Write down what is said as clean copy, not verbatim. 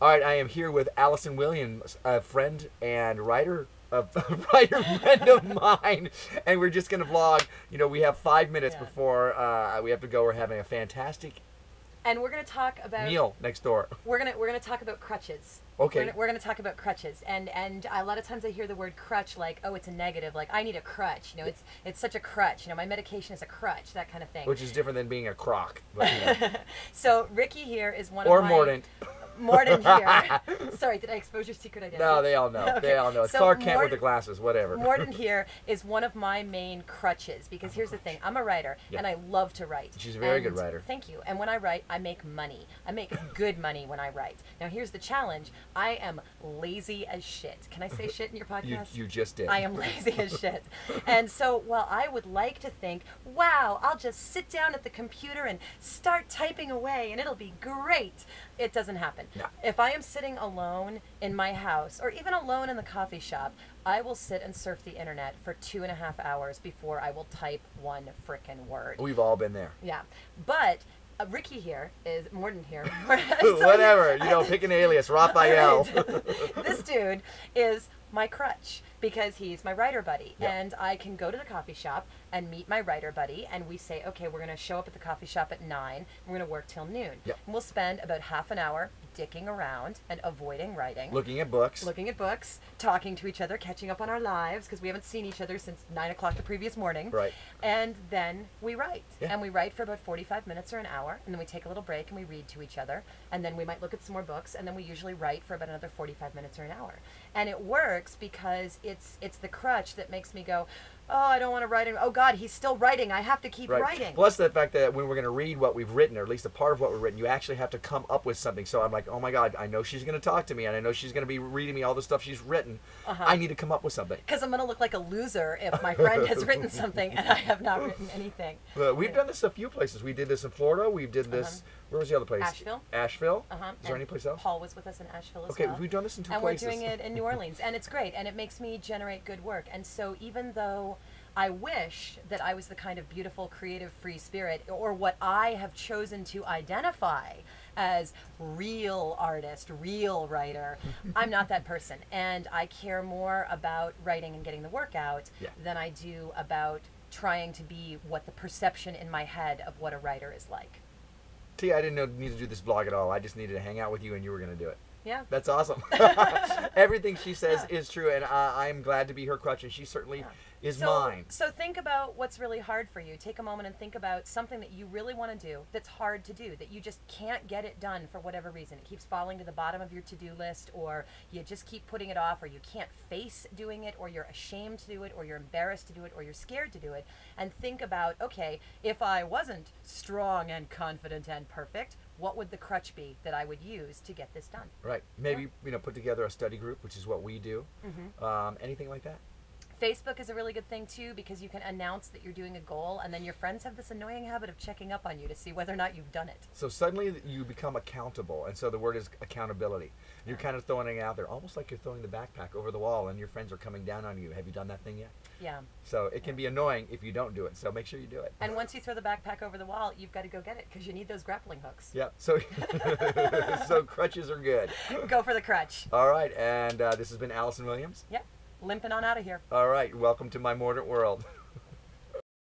All right, I am here with Allison Williams, a friend and writer, a writer friend of mine, and we're just gonna vlog. You know, we have 5 minutes before we have to go. We're having a fantastic and we're gonna talk about meal next door. We're gonna talk about crutches. Okay. We're gonna talk about crutches, and a lot of times I hear the word crutch like, oh, it's a negative, like I need a crutch. You know, it's such a crutch. You know, my medication is a crutch, that kind of thing. Which is different than being a crock. But, you know. So Ricky here is one or of my... Mordant. Mordant here. Sorry, did I expose your secret identity? No, they all know. Okay. They all know. It's So Clark Kent with the glasses, whatever. Mordant here is one of my main crutches because here's the thing. I'm a writer, and I love to write. She's a very good writer. Thank you. And when I write, I make money. I make good money when I write. Now, here's the challenge. I am lazy as shit. Can I say shit in your podcast? You just did. I am lazy as shit. And so, while I would like to think, wow, I'll just sit down at the computer and start typing away, and it'll be great, it doesn't happen. No. If I am sitting alone in my house, or even alone in the coffee shop, I will sit and surf the internet for 2.5 hours before I will type one frickin' word. We've all been there. Yeah. But Ricky here is, Mordant here. Whatever, you know, pick an alias, Raphael. This dude is my crutch because he's my writer buddy. Yep. And I can go to the coffee shop and meet my writer buddy, and we say, okay, we're going to show up at the coffee shop at 9, we're going to work till noon. Yep. And we'll spend about half an hour dicking around and avoiding writing. Looking at books. Looking at books, talking to each other, catching up on our lives, because we haven't seen each other since 9 o'clock the previous morning. Right. And then we write. Yeah. And we write for about 45 minutes or an hour, and then we take a little break and we read to each other, and then we might look at some more books, and then we usually write for about another 45 minutes or an hour. And it works because it's the crutch that makes me go, oh, I don't want to write. Oh, God, he's still writing. I have to keep writing. Plus the fact that when we're going to read what we've written, or at least a part of what we've written, you actually have to come up with something. So I'm like, oh, my God, I know she's going to talk to me, and I know she's going to be reading me all the stuff she's written. I need to come up with something. Because I'm going to look like a loser if my friend has written something and I have not written anything. We've done this a few places. We did this in Florida. We did this... Where was the other place? Asheville. Asheville? Is there any place else? Paul was with us in Asheville as well. Okay, we've done this in two places. places. And we're doing it in New Orleans. And it's great. And it makes me generate good work. And so even though I wish that I was the kind of beautiful, creative, free spirit, or what I have chosen to identify as real artist, real writer, I'm not that person. And I care more about writing and getting the work out than I do about trying to be what the perception in my head of what a writer is like. See, I didn't need to do this vlog at all. I just needed to hang out with you, and you were going to do it. Yeah. That's awesome. Everything she says is true, and I'm glad to be her crutch, and she certainly is mine. So think about what's really hard for you. Take a moment and think about something that you really want to do that's hard to do, that you just can't get it done for whatever reason. It keeps falling to the bottom of your to-do list, or you just keep putting it off, or you can't face doing it, or you're ashamed to do it, or you're embarrassed to do it, or you're scared to do it. And think about, okay, if I wasn't strong and confident and perfect, what would the crutch be that I would use to get this done? Right. Maybe, you know, put together a study group, which is what we do. Anything like that? Facebook is a really good thing too, because you can announce that you're doing a goal, and then your friends have this annoying habit of checking up on you to see whether or not you've done it. So suddenly you become accountable, and so the word is accountability. You're kind of throwing it out there, almost like you're throwing the backpack over the wall, and your friends are coming down on you. Have you done that thing yet? Yeah. So it can be annoying if you don't do it, so make sure you do it. And once you throw the backpack over the wall, you've got to go get it, because you need those grappling hooks. Yeah, so, so crutches are good. Go for the crutch. All right, and this has been Allison Williams. Yep. Limping on out of here. All right, welcome to my Mordant world.